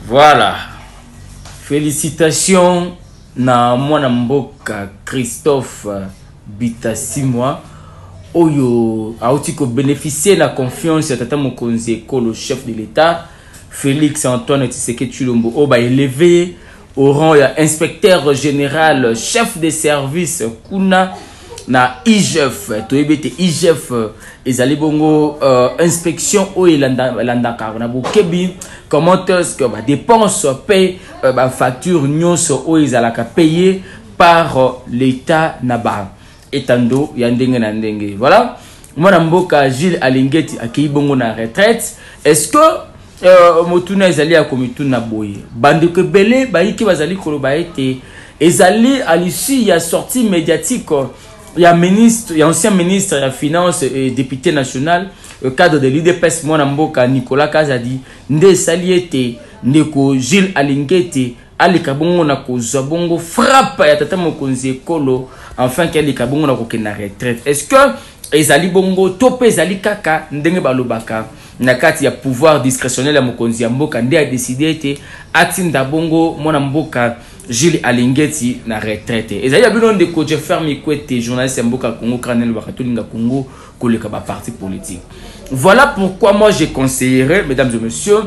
Voilà. Félicitations na mwana mboka Christophe Bitasimwa. Oyo auti ko bénéficier la confiance ya tata mokonzi ekolo chef de l'État Félix Antoine Tshisekedi Tshilombo oba élevé au rang ya inspecteur général chef de service kuna na IGF toyebete IGF ezali bongo inspection o elanda na bokebi comment est-ce que ba dépense paye ba facture nyonso o ezalaka payé par l'État naba etando ya ndenge na ndenge. Voilà, mwana mboka Gilles Alingeti akei bongo na retraite. Est-ce que motuna ezali ya komituna boye bandeko belé baiki bazali koloba ete ezali à l'issue ya sortie médiatique ya ministre, ya ancien ministre ya finance et député national cadre de l'UDPS mwana mboka Nicolas Kazadi nde sali ete ndeko Gilles Alingeti alika bongo na kozwa bongo frappe ya tata mokonzi ekolo enfin qu'elle alika bongo na kokena retraite. Est-ce que ezali bongo tope ezali kaka ndenge balobaka na kati ya pouvoir discrétionnel ya mokonzi ya mboka nde a décidé ete atinda bongo mwana mboka Gilles Alingeti na retraite. Ezali ya bino ndeko Jeffer Mikwete journaliste ya mboka Congo Kranel Bakatolinga Congo koleka ba parti politique. Voilà pourquoi moi je conseillerais mesdames et messieurs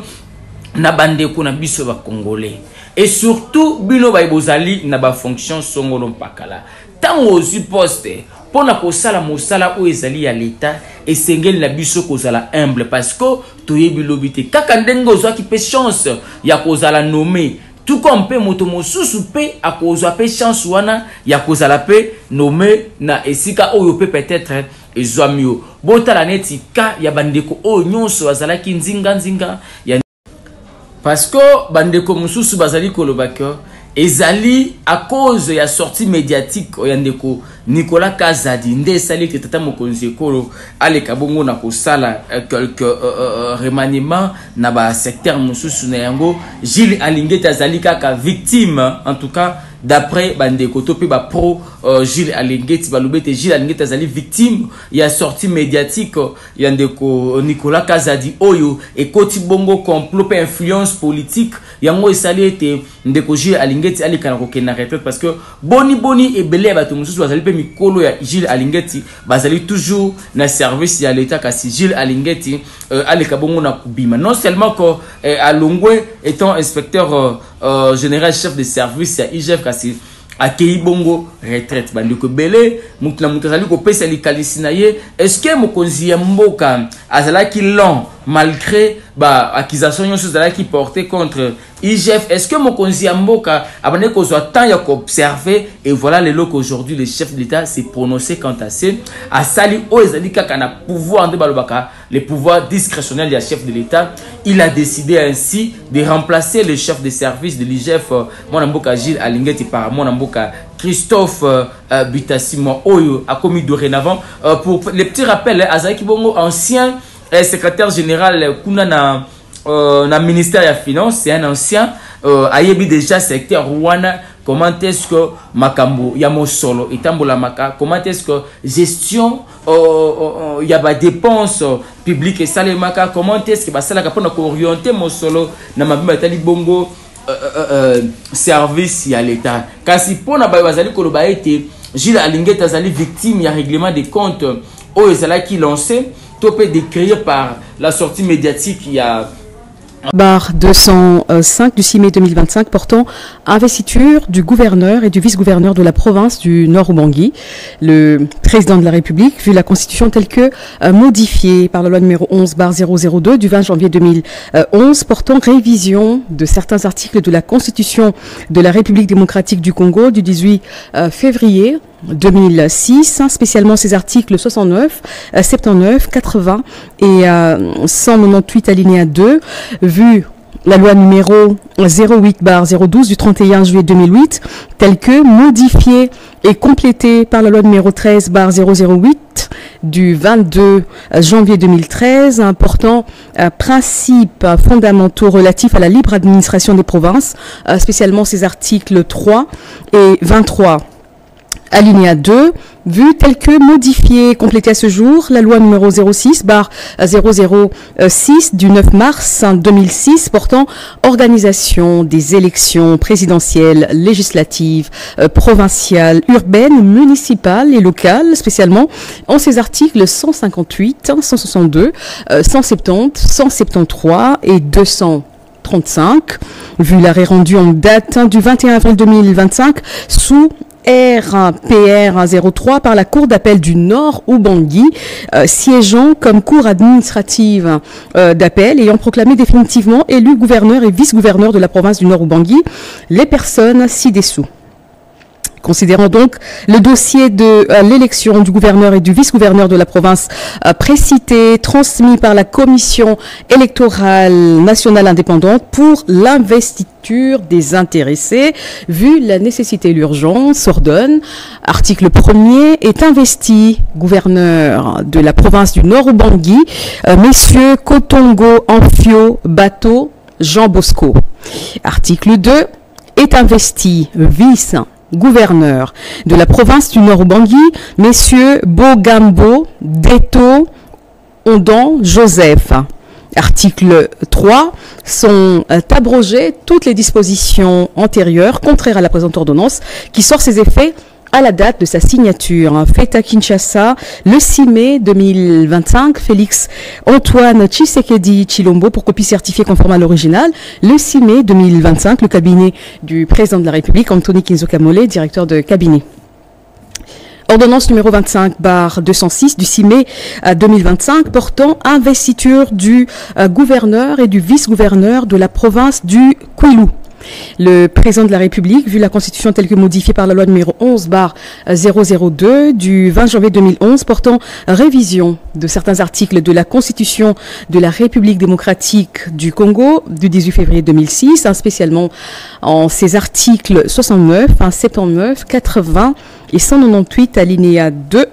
na bandeko na biso ba congolais et surtout bino ba bozali na ba fonction songolo mpakala tango ozi poste pona kosala mosala o ezali ya l'état et sengeli na biso kozala humble parce que toyebi lobité kaka ndenge ozwa ki pe chance ya kozala nommé tout comme pe moto mosusu pe akozwa pe chance wana ya kozala pe nommé na esika oyo pe peut-être ezwa mio botala neti ka ya bandeko o nyonso azalaki nzinga ya parce que bandeko mususu bazali kolobaka ezali à cause ya sortie médiatique oyandeko Nicolas Kazadi nde sali que tata mokonzi ekolo aleka bongo na kosala quelques remaniements na ba secteur mususu na yango Gilles Alingeti azali kaka victime en tout cas d'après bandeko topi ba pro Gilles Alingeti balobete Gilles Alingeti azali victime ya sortie médiatique yandeko Nicolas Kazadi oyo ekoti bongo complot pe influence politique yango esali ete ndeko Gilles Alingeti alika na kokena retraite parce que boni ebele bato mususu bazali pe mikolo ya Gilles Alingeti bazali toujours na service ya l'état kasi Gilles Alingeti alika bongo na kubima non seulement que Alongwe étant inspecteur général chef de service ya IGF kasi akei bongo retraite bandeko belé mutla mutazali ko pesa likalisi na ye. Est-ce que mokonzi ya mboka azalaki long malgré ba accusation nyonso zalaki porté contre IGF? Est-ce que mokonzi ya mboka abane ko zo temps ya ko observer et voilà le loc aujourd'hui le chef de l'État s'est prononcé quant à ça sali o ezali kaka na pouvoir de balobaka le pouvoir discrétionnel du chef de l'État. Il a décidé ainsi de remplacer le chef de service de l'IGF mwana mboka Gilles Alingeti par mwana mboka Christophe Bitasimwa oyo a commis dorénavant pour les petits rappels azaki bongo ancien secrétaire général kuna na ministère ya finance, c'est un ancien ayebi déjà secteur wana comment est-ce que makambo ya mosolo etambola maka comment est-ce que gestion ya ba dépenses publiques et salemaka comment est-ce que ba sala ka pona ko orienter mosolo na mabima tali bongo service ya l'état kasi pona ba bazali koloba ete Gilles Alingeti azali victime ya règlement des comptes o ezala qui lancé topé décrire par la sortie médiatique il y a Barre 205 du 6 mai 2025 portant investiture du gouverneur et du vice-gouverneur de la province du Nord-Ubangi. Le président de la République, vu la constitution telle que modifiée par la loi numéro 11/002 du 20 janvier 2011 portant révision de certains articles de la constitution de la République démocratique du Congo du 18 février 2006, spécialement ces articles 69, 79, 80 et 198 alinéa 2, vu la loi numéro 08/012 du 31 juillet 2008, telle que modifiée et complétée par la loi numéro 13/008 du 22 janvier 2013, portant principes fondamentaux relatifs à la libre administration des provinces, spécialement ces articles 3 et 23. Alinéa 2, vu tel que modifié, complété à ce jour, la loi numéro 06/006 du 9 mars 2006 portant organisation des élections présidentielles, législatives, provinciales, urbaines, municipales et locales, spécialement en ses articles 158, 162, 170, 173 et 235, vu l'arrêt rendu en date du 21 avril 2025 sous RPR 03 par la Cour d'appel du Nord Ubangui, siégeant comme cour administrative d'appel, ayant proclamé définitivement élu gouverneur et vice-gouverneur de la province du Nord Ubangui les personnes ci-dessous. Considérant donc le dossier de l'élection du gouverneur et du vice-gouverneur de la province précité, transmis par la Commission électorale nationale indépendante pour l'investiture des intéressés, vu la nécessité et l'urgence, ordonne, article 1er, est investi gouverneur de la province du Nord Ubangui, messieurs Kotongo Amphio Bateau Jean Bosco. Article 2, est investi vice-gouverneur de la province du Nord Ubangui, messieurs Bogambo, Deto, Ondan, Joseph. Article 3, sont abrogées toutes les dispositions antérieures contraires à la présente ordonnance qui sort ses effets à la date de sa signature. Fait à Kinshasa le 6 mai 2025, Félix Antoine Tshisekedi Tshilombo pour copie certifiée conforme à l'original. Le 6 mai 2025, le cabinet du président de la République, Anthony Kinzo Kamole, directeur de cabinet. Ordonnance numéro 25/206 du 6 mai 2025 portant investiture du gouverneur et du vice-gouverneur de la province du Kwilu. Le président de la République, vu la Constitution telle que modifiée par la loi numéro 11/002 du 20 janvier 2011 portant révision de certains articles de la Constitution de la République démocratique du Congo du 18 février 2006, spécialement en ses articles 69, 79, 80 et 198 alinéa 2,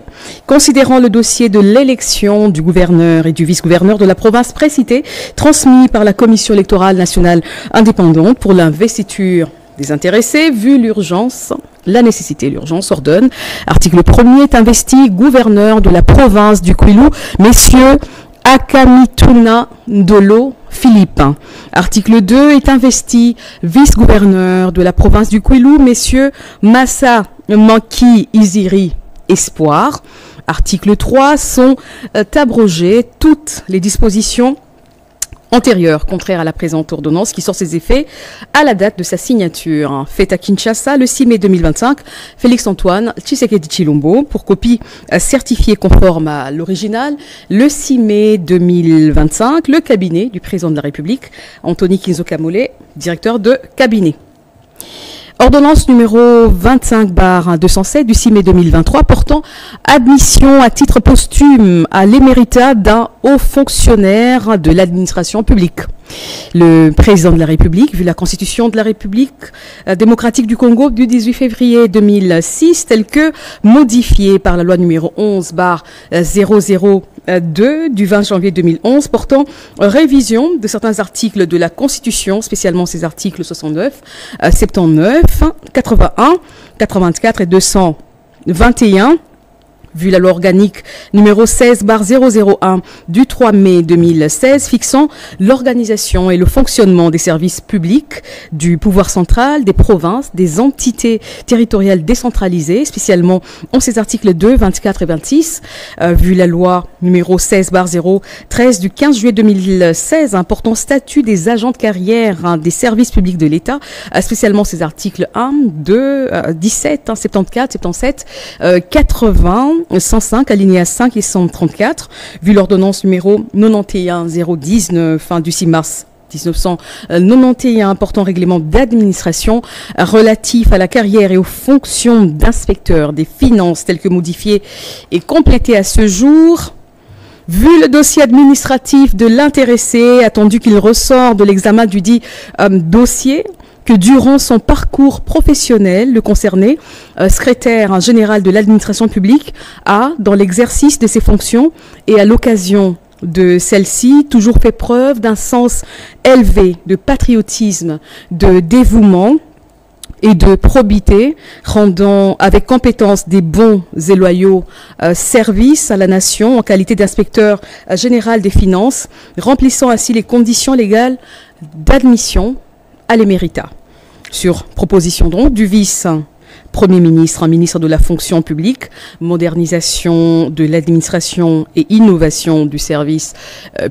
considérant le dossier de l'élection du gouverneur et du vice-gouverneur de la province précitée, transmis par la Commission électorale nationale indépendante pour l'investiture des intéressés, vu l'urgence, la nécessité et l'urgence, ordonne. Article 1er, est investi gouverneur de la province du Kwilu, messieurs Akamituna Ndolo Philippe. Article 2, est investi vice-gouverneur de la province du Kwilu, messieurs Massa Manki Iziri Espoir. Article 3, sont abrogées toutes les dispositions antérieures contraires à la présente ordonnance qui sort ses effets à la date de sa signature. Fait à Kinshasa le 6 mai 2025, Félix Antoine Tshisekedi Tshilombo pour copie certifiée conforme à l'original. Le 6 mai 2025, le cabinet du président de la République, Anthony Kinzo Kamole, directeur de cabinet. Ordonnance numéro 25/207 du 6 mai 2023 portant admission à titre posthume à l'éméritat d'un haut fonctionnaire de l'administration publique. Le président de la République, vu la Constitution de la République démocratique du Congo du 18 février 2006, telle que modifiée par la loi numéro 11/002 du 20 janvier 2011 portant révision de certains articles de la Constitution, spécialement ces articles 69, 79, 81, 84 et 221, vu la loi organique numéro 16/001 du 3 mai 2016 fixant l'organisation et le fonctionnement des services publics, du pouvoir central, des provinces, des entités territoriales décentralisées, spécialement en ses articles 2, 24 et 26, vu la loi numéro 16/013 du 15 juillet 2016 portant statut des agents de carrière des services publics de l'État, spécialement ses articles 1, 2, 17, 74, 77, 80, 105, alinéa 5 et 134, vu l'ordonnance numéro 91-019 du 6 mars 1991 portant règlement d'administration relatif à la carrière et aux fonctions d'inspecteur des finances tel que modifié et complété à ce jour. Vu le dossier administratif de l'intéressé, attendu qu'il ressort de l'examen du dit dossier, que durant son parcours professionnel, le concerné, secrétaire général de l'administration publique, a, dans l'exercice de ses fonctions et à l'occasion de celle-ci, toujours fait preuve d'un sens élevé de patriotisme, de dévouement, et de probité, rendant avec compétence des bons et loyaux services à la nation en qualité d'inspecteur général des finances, remplissant ainsi les conditions légales d'admission à l'éméritat. Sur proposition donc du vice-premier ministre, ministre de la fonction publique, modernisation de l'administration et innovation du service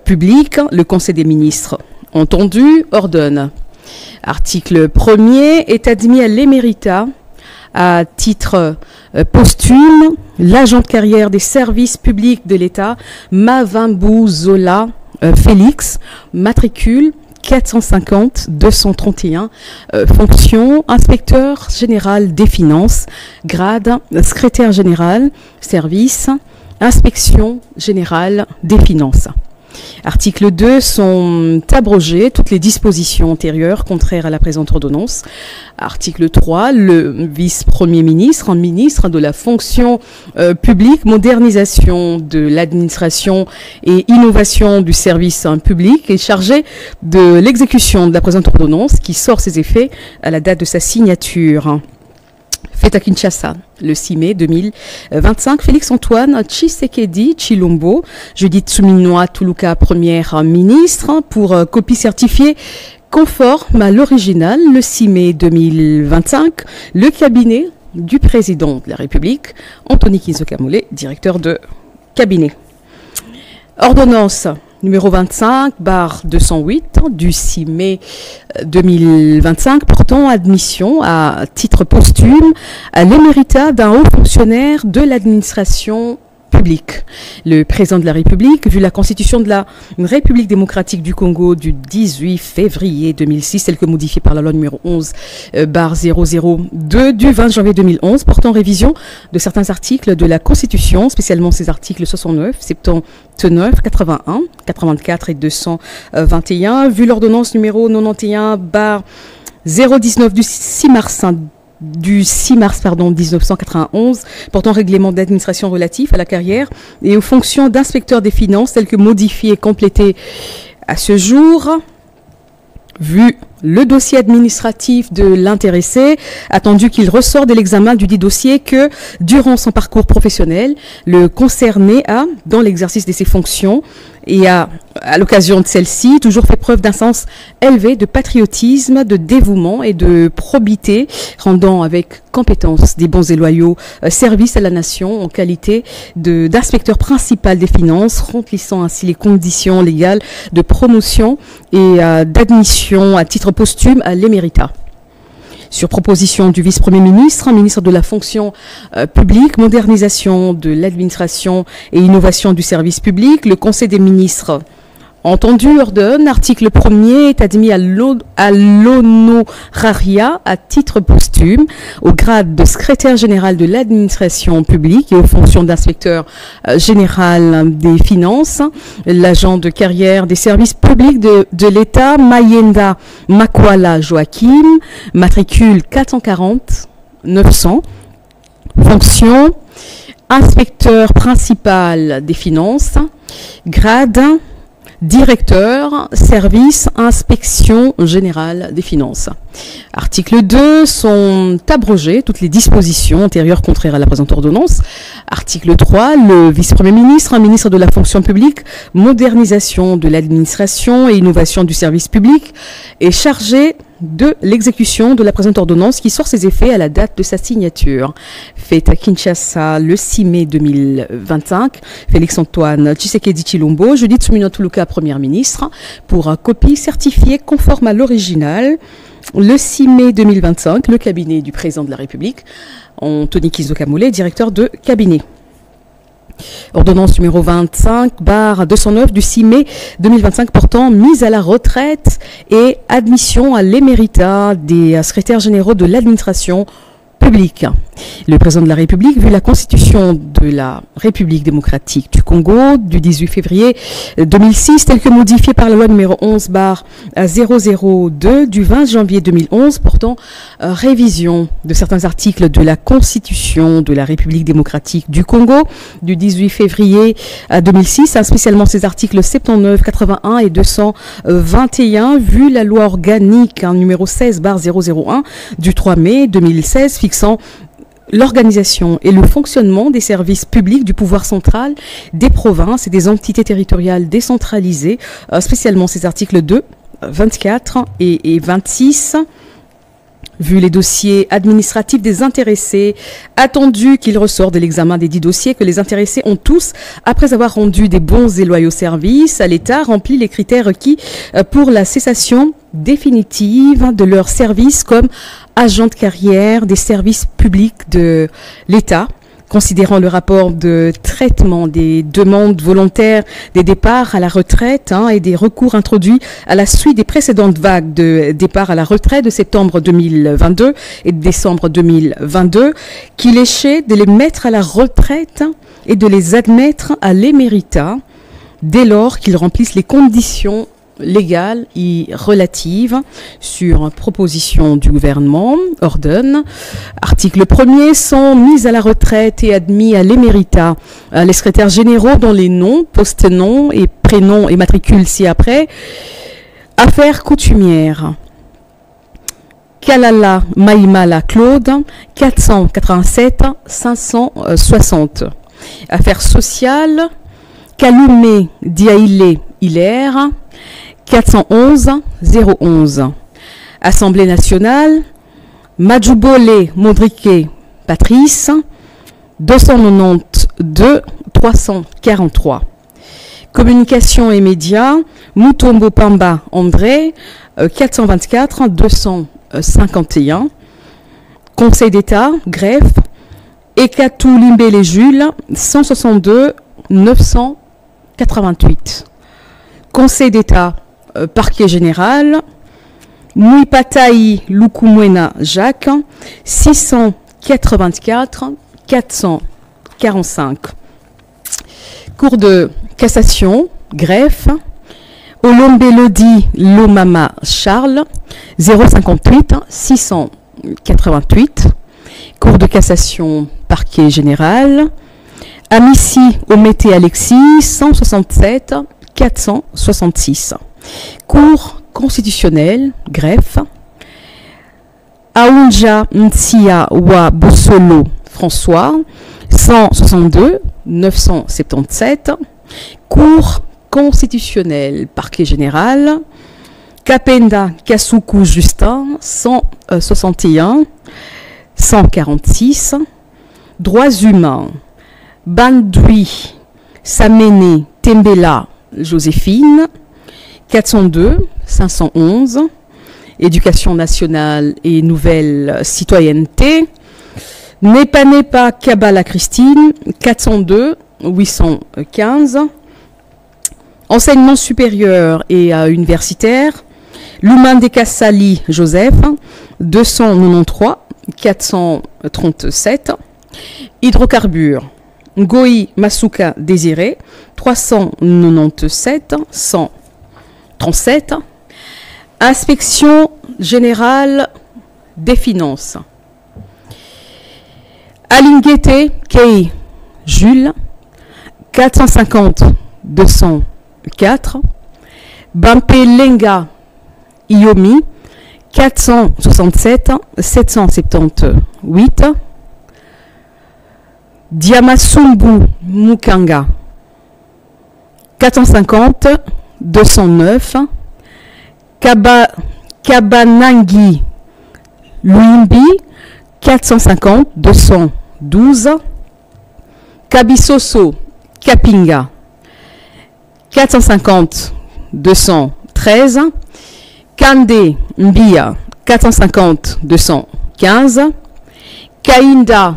public, le Conseil des ministres, entendu, ordonne. Article 1er, est admis à l'éméritat à titre posthume l'agent de carrière des services publics de l'État Mavambu Zola Félix, matricule 450-231, fonction inspecteur général des finances, grade secrétaire général, service, inspection générale des finances. Article 2, sont abrogées toutes les dispositions antérieures contraires à la présente ordonnance. Article 3, le vice-premier ministre, ministre de la fonction publique, modernisation de l'administration et innovation du service public est chargé de l'exécution de la présente ordonnance qui sort ses effets à la date de sa signature. Fait à Kinshasa, le 6 mai 2025, Félix-Antoine Tshisekedi Tshilombo, Judith Suminwa Tuluka, première ministre, pour copie certifiée conforme à l'original, le 6 mai 2025, le cabinet du président de la République, Anthony Kinzo Kamole, directeur de cabinet. Ordonnance numéro 25/208 du 6 mai 2025 portant admission à titre posthume à l'éméritat d'un haut fonctionnaire de l'administration publique. Le président de la République, vu la constitution de la République démocratique du Congo du 18 février 2006, telle que modifiée par la loi numéro 11/002 du 20 janvier 2011, portant révision de certains articles de la Constitution, spécialement ces articles 69, 79, 81, 84 et 221, vu l'ordonnance numéro 91/019 du 6 mars 1991, portant règlement d'administration relatif à la carrière et aux fonctions d'inspecteur des finances, telles que modifiées et complétées à ce jour, vu le dossier administratif de l'intéressé, attendu qu'il ressort de l'examen du dit dossier que, durant son parcours professionnel, le concerné a, dans l'exercice de ses fonctions et à l'occasion de celle-ci, toujours fait preuve d'un sens élevé de patriotisme, de dévouement et de probité, rendant avec compétence des bons et loyaux service à la nation en qualité d'inspecteur principal des finances, remplissant ainsi les conditions légales de promotion et d'admission à titre posthume à l'éméritat. Sur proposition du vice-premier ministre, ministre de la fonction publique, modernisation de l'administration et innovation du service public, le Conseil des ministres, entendu, ordonne, article 1er, est admis à l'honoraria à titre posthume au grade de secrétaire général de l'administration publique et aux fonctions d'inspecteur général des finances, l'agent de carrière des services publics de l'État, Mayenda Makwala Joachim, matricule 440-900, fonction inspecteur principal des finances, grade directeur, service, inspection générale des finances. Article 2, sont abrogées toutes les dispositions antérieures contraires à la présente ordonnance. Article 3, le vice-premier ministre, ministre de la fonction publique, modernisation de l'administration et innovation du service public, est chargé de l'exécution de la présente ordonnance qui sort ses effets à la date de sa signature. Fait à Kinshasa le 6 mai 2025, Félix-Antoine Tshisekedi Tshilombo, Judith Suminwa Tuluka, première ministre, pour copie certifiée conforme à l'original, le 6 mai 2025, le cabinet du président de la République, Anthony Kinzo Kamole, directeur de cabinet. Ordonnance numéro 25/209 du 6 mai 2025 portant mise à la retraite et admission à l'éméritat des secrétaires généraux de l'administration publics. Le président de la République, vu la constitution de la République démocratique du Congo du 18 février 2006, telle que modifiée par la loi numéro 11/002 du 20 janvier 2011 portant révision de certains articles de la constitution de la République démocratique du Congo du 18 février 2006, spécialement ces articles 79, 81 et 221, vu la loi organique numéro 16/001 du 3 mai 2016 fixant l'organisation et le fonctionnement des services publics du pouvoir central, des provinces et des entités territoriales décentralisées, spécialement ces articles 2, 24 et 26. Vu les dossiers administratifs des intéressés, attendu qu'il ressort de l'examen des 10 dossiers que les intéressés ont tous, après avoir rendu des bons et loyaux services à l'État, rempli les critères requis pour la cessation définitive de leur service comme agent de carrière des services publics de l'État, considérant le rapport de traitement des demandes volontaires des départs à la retraite et des recours introduits à la suite des précédentes vagues de départ à la retraite de septembre 2022 et de décembre 2022, qu'il échait de les mettre à la retraite et de les admettre à l'éméritat dès lors qu'ils remplissent les conditions légales et relatives sur proposition du gouvernement, ordonne. Article 1er, sont mis à la retraite et admis à l'éméritat les secrétaires généraux dont les noms, post-noms et prénoms et matricules ci-après. Affaires coutumières. Kalala Maïmala Claude, 487 560. Affaires sociales. Kaloumé Diaïlé Hilaire, 411 011. Assemblée nationale, Majubole Modrique Patrice, 292 343. Communication et médias, Mutombo Pamba André, 424 251. Conseil d'État, greffe, Ekatou Limbele Jules, 162 988. Conseil d'État, parquet général, Muipataï Lukumwena Jacques, 684 445. Cour de cassation, greffe, Olombe Lodi Lomama Charles, 058 688. Cour de cassation, parquet général, Amici Omété Alexis, 167 466. Cour constitutionnelle, greffe, Aounja Ntia Wa Bosolo François, 162 977. Cour constitutionnelle, parquet général, Kapenda Kasuku Justin, 161 146. Droits humains, Bandui Samene Tembela Joséphine, 402 511. Éducation nationale et nouvelle citoyenneté, Nepa Kabala Christine, 402 815. Enseignement supérieur et universitaire, Lumandeka Sali Joseph, 293 437. Hydrocarbures, Ngoi Masuka Désiré, 397 137. Inspection générale des finances, Alingete Kei Jules, 450 204. Bampe Lenga Iomi, 467 778. Diamasumbu Mukanga, 450 209. Kabanangi Luimbi, 450 212. Kabisoso Kapinga, 450 213. Kande Mbia, 450 215. Kainda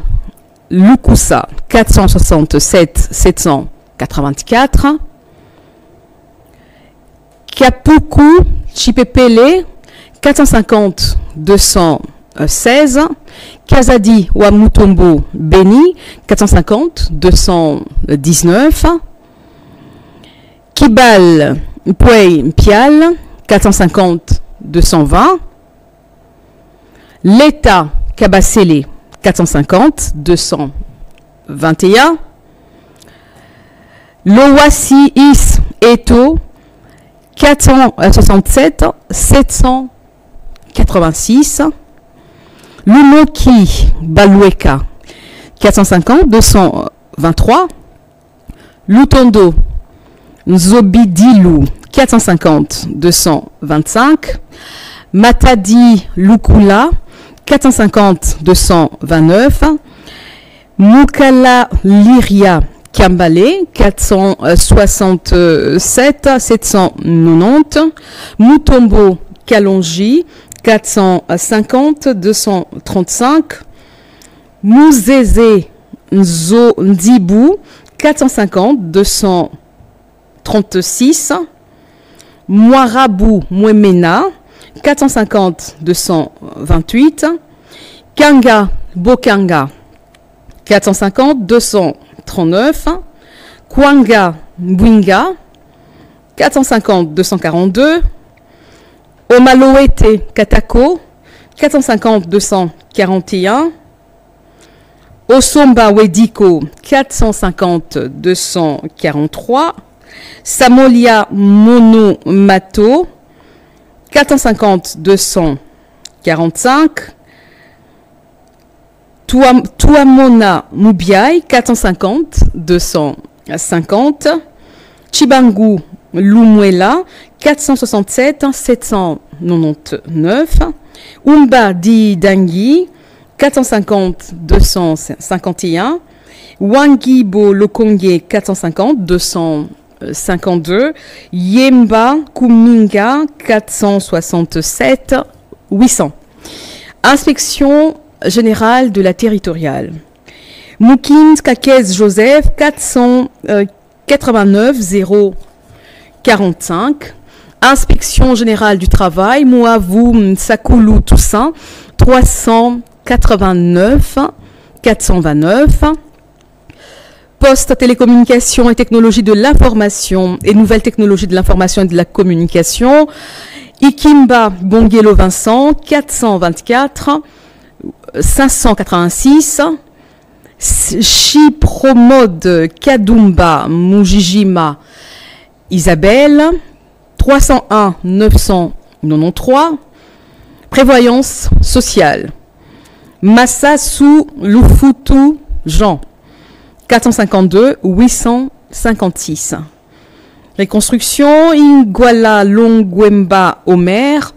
Lukusa, 467 784. Kapuku Chipepele, 450 216. Kazadi Wamutombo Beni 450 219. Kibal Pouey Pial 450 220. L'État Kabasele 450 221. Lowasi Is Eto 467 786. Lunoki Balueka 450 223. Lutondo Nzobidilou 450 225. Matadi Lukula 450 229. Mukala Liria Kambale 467 790. Mutombo Kalonji 450 235. Mouzeze Nzo Ndibou 450 236. Moirabou Mwemena 450 228. Kanga Bokanga 450 239. Kwanga Mbwinga 450 242. Omaloete Katako 450 241. Osomba Wediko 450 243. Samolia Mono Mato 450 245. Tuamona Mubiai 450 250. Chibangu Lumwela 467 799. Umba Di Dangi 450 251. Wangibo Lokonge 450 252. Yemba Kuminga 467 800. Inspection générale de la territoriale. Moukins Kakez Joseph 489 045. Inspection générale du travail. Moavou Sakoulou Toussaint 389 429. Poste, télécommunications et technologies de l'information et nouvelles technologies de l'information et de la communication. Ikimba Bongelo Vincent 424 586. Chipromode Kadumba Mujijima Isabelle 301 993. Prévoyance sociale. Massassou Lufutu Jean 452 856. Reconstruction Ingwala Longwemba Omer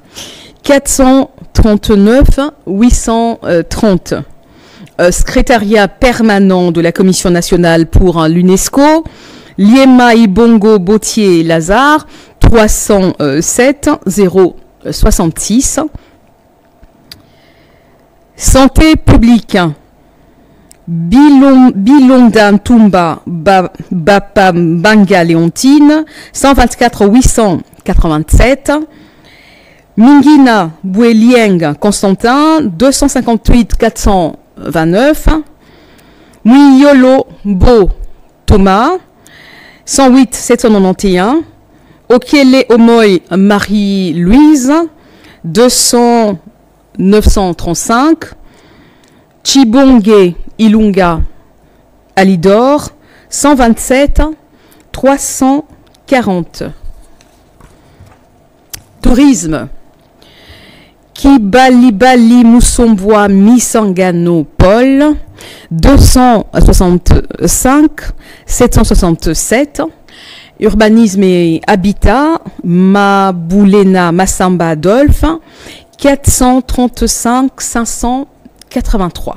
439 830. Secrétariat permanent de la Commission nationale pour l'UNESCO Liema Ibongo Bautier Lazare 307 066. Santé publique. Bilonda Tumba Bapa Banga Léontine 124 887. Mingina Bouelieng Constantin 258 429. Muyolo Bo Thomas 108 791. Okiele Omoy Marie-Louise 200 935. Chibonge Ilunga Alidor 127 340. Tourisme. Kibalibali Moussombois Misangano Paul 265 767. Urbanisme et habitat Maboulena Massamba Adolphe 435 583.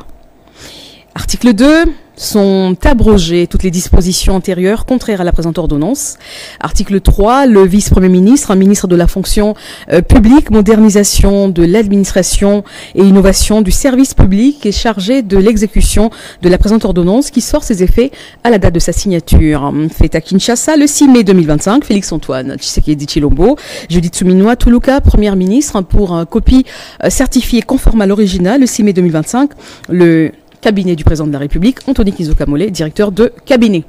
Article 2. sont abrogées toutes les dispositions antérieures contraires à la présente ordonnance. Article 3, le vice-premier ministre, ministre de la fonction publique, modernisation de l'administration et innovation du service public est chargé de l'exécution de la présente ordonnance qui sort ses effets à la date de sa signature. Fait à Kinshasa le 6 mai 2025, Félix-Antoine Tshisekedi Tshilombo, Judith Suminwa Tuluka, première ministre, pour copie certifiée conforme à l'original le 6 mai 2025, le cabinet du président de la République, Anthony Kizokamole, directeur de cabinet.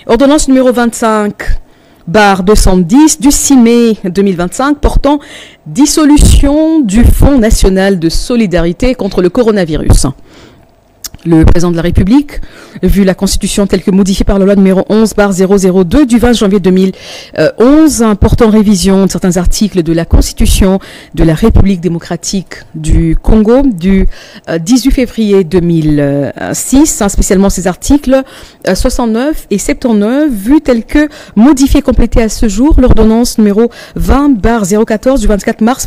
Ordonnance numéro 25/210 du 6 mai 2025 portant dissolution du Fonds national de solidarité contre le coronavirus. Le président de la République, vu la Constitution telle que modifiée par la loi numéro 11/002 du 20 janvier 2011, portant révision de certains articles de la Constitution de la République démocratique du Congo du 18 février 2006, spécialement ces articles 69 et 79, vus tels que modifiés et complétés à ce jour, l'ordonnance numéro 20/014 du 24 mars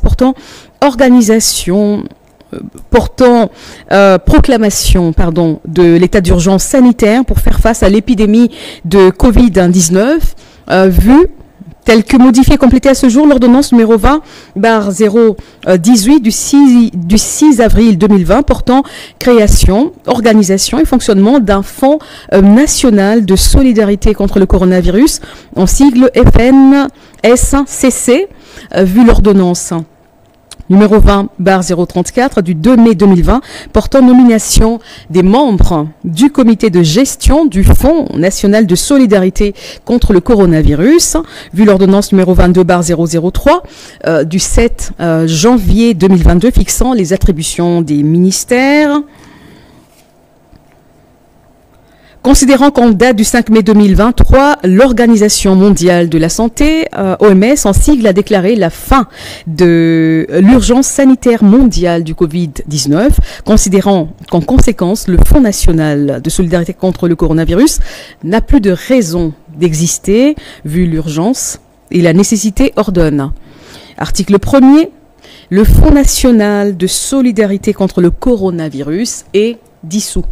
proclamation de l'état d'urgence sanitaire pour faire face à l'épidémie de Covid-19, vue telle que modifiée et complétée à ce jour l'ordonnance numéro 20/018 du 6 avril 2020 portant création, organisation et fonctionnement d'un fonds national de solidarité contre le coronavirus, en sigle FNSCC, vue l'ordonnance numéro 20/034 du 2 mai 2020 portant nomination des membres du comité de gestion du Fonds national de solidarité contre le coronavirus, vu l'ordonnance numéro 22/003 du 7 janvier 2022 fixant les attributions des ministères. Considérant qu'en date du 5 mai 2023, l'Organisation mondiale de la santé, OMS, en sigle, a déclaré la fin de l'urgence sanitaire mondiale du Covid-19, considérant qu'en conséquence, le Fonds national de solidarité contre le coronavirus n'a plus de raison d'exister, vu l'urgence et la nécessité ordonne. Article 1er, le Fonds national de solidarité contre le coronavirus est dissous.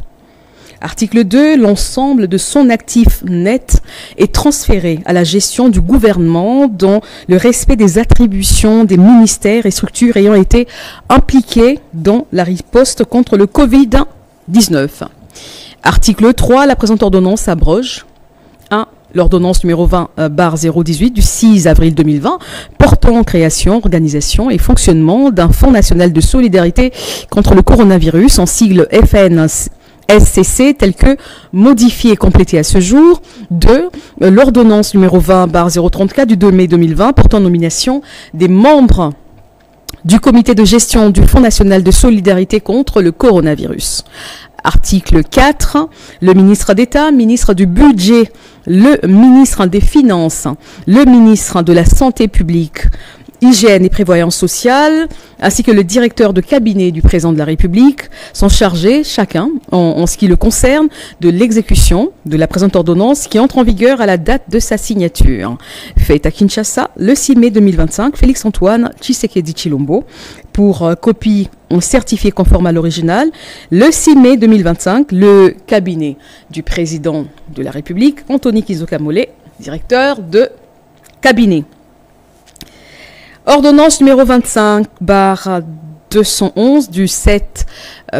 Article 2, l'ensemble de son actif net est transféré à la gestion du gouvernement dans le respect des attributions des ministères et structures ayant été impliqués dans la riposte contre le Covid-19. Article 3, la présente ordonnance abroge 1. L'ordonnance numéro 20/018 du 6 avril 2020 portant création, organisation et fonctionnement d'un Fonds national de solidarité contre le coronavirus, en sigle FNSCC, tel que modifié et complété à ce jour. 2. L'ordonnance numéro 20/034 du 2 mai 2020 portant nomination des membres du comité de gestion du Fonds national de solidarité contre le coronavirus. Article 4. Le ministre d'État, ministre du Budget, le ministre des Finances, le ministre de la Santé publique, Hygiène et Prévoyance sociale, ainsi que le directeur de cabinet du président de la République sont chargés, chacun, en ce qui le concerne, de l'exécution de la présente ordonnance qui entre en vigueur à la date de sa signature. Fait à Kinshasa, le 6 mai 2025, Félix-Antoine Tshisekedi Tshilombo, pour copie certifiée conforme à l'original. Le 6 mai 2025, le cabinet du président de la République, Anthony Kizokamole, directeur de cabinet. Ordonnance numéro 25/211 du 7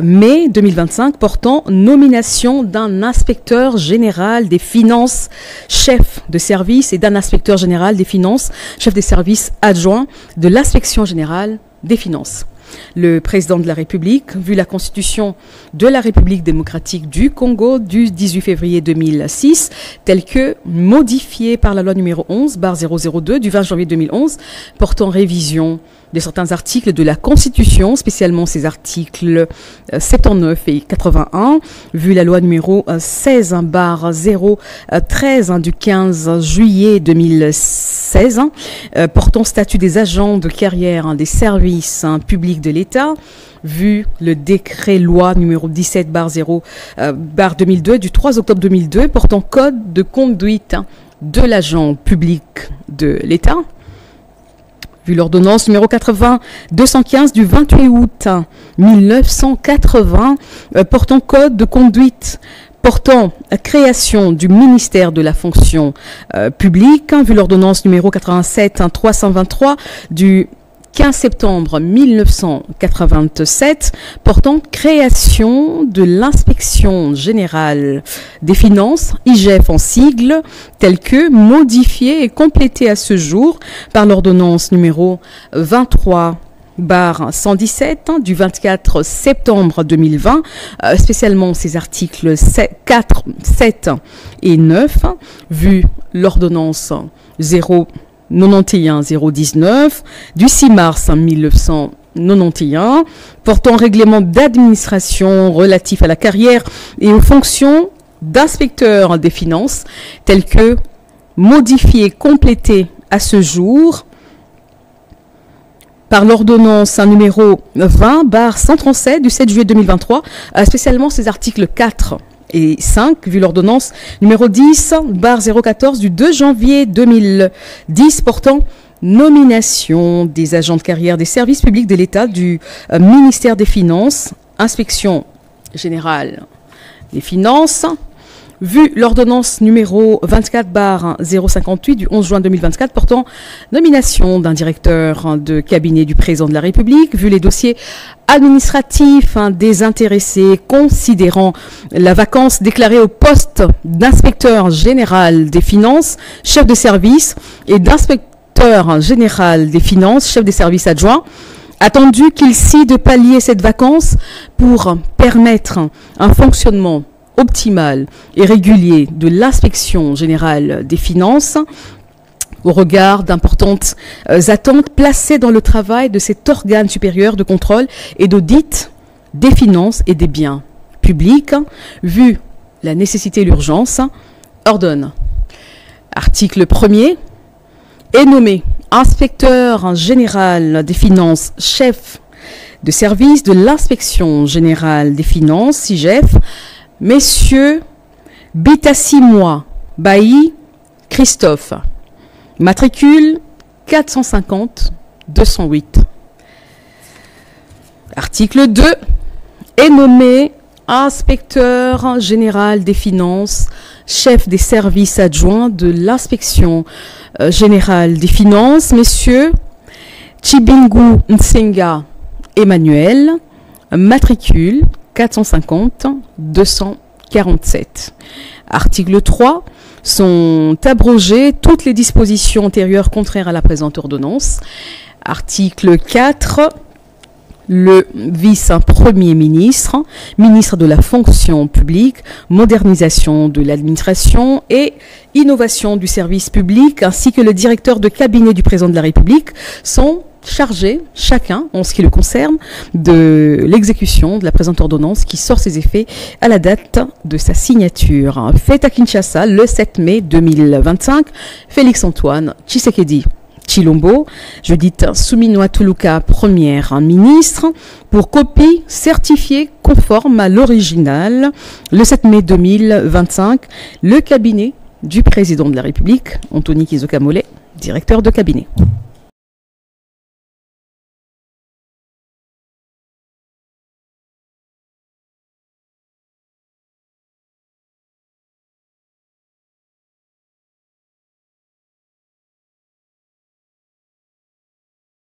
mai 2025 portant nomination d'un inspecteur général des finances, chef de service, et d'un inspecteur général des finances, chef des services adjoints de l'inspection générale des finances. Le président de la République, vu la Constitution de la République démocratique du Congo du 18 février 2006, telle que modifiée par la loi numéro 11/002 du 20 janvier 2011, portant révision de certains articles de la Constitution, spécialement ces articles 79 et 81, vu la loi numéro 16/013 du 15 juillet 2016, portant statut des agents de carrière des services publics de l'État, vu le décret loi numéro 17/2002 du 3 octobre 2002, portant code de conduite de l'agent public de l'État, vu l'ordonnance numéro 80-215 du 28 août 1980 portant code de conduite portant création du ministère de la fonction publique, vu l'ordonnance numéro 87-323 du 15 septembre 1987, portant création de l'inspection générale des finances, IGF en sigle, telle que modifiée et complétée à ce jour par l'ordonnance numéro 23/117 du 24 septembre 2020, spécialement ces articles 4, 7 et 9, vu l'ordonnance 019 du 6 mars 1991, portant règlement d'administration relatif à la carrière et aux fonctions d'inspecteur des finances, tel que modifié et complété à ce jour par l'ordonnance numéro 20/137 du 7 juillet 2023, spécialement ces articles 4 et 5, vu l'ordonnance numéro 10/014 du 2 janvier 2010 portant nomination des agents de carrière des services publics de l'État du ministère des Finances, inspection générale des finances, vu l'ordonnance numéro 24/058 du 11 juin 2024 portant nomination d'un directeur de cabinet du président de la République, vu les dossiers administratifs des intéressés considérant la vacance déclarée au poste d'inspecteur général des finances, chef de service, et d'inspecteur général des finances, chef des services adjoints, attendu qu'il s'y de pallier cette vacance pour permettre un fonctionnement optimal et régulier de l'inspection générale des finances au regard d'importantes attentes placées dans le travail de cet organe supérieur de contrôle et d'audit des finances et des biens publics, vu la nécessité et l'urgence, ordonne. Article 1er, est nommé inspecteur général des finances, chef de service de l'inspection générale des finances, IGF, Messieurs Bitassimois Bailly Christophe, matricule 450-208. Article 2, est nommé inspecteur général des finances, chef des services adjoints de l'inspection générale des finances, messieurs Chibingu Nsenga Emmanuel, matricule 450-247. Article 3. Sont abrogées toutes les dispositions antérieures contraires à la présente ordonnance. Article 4. Le vice-premier ministre, ministre de la fonction publique, modernisation de l'administration et innovation du service public, ainsi que le directeur de cabinet du président de la République sont chargés, chacun, en ce qui le concerne, de l'exécution de la présente ordonnance qui sort ses effets à la date de sa signature. Fait à Kinshasa le 7 mai 2025, Félix-Antoine Tshisekedi Tshilombo, Judith Suminwa Tuluka, première ministre, pour copie certifiée conforme à l'original, le 7 mai 2025, le cabinet du président de la République, Anthony Kizoka Mollet, directeur de cabinet.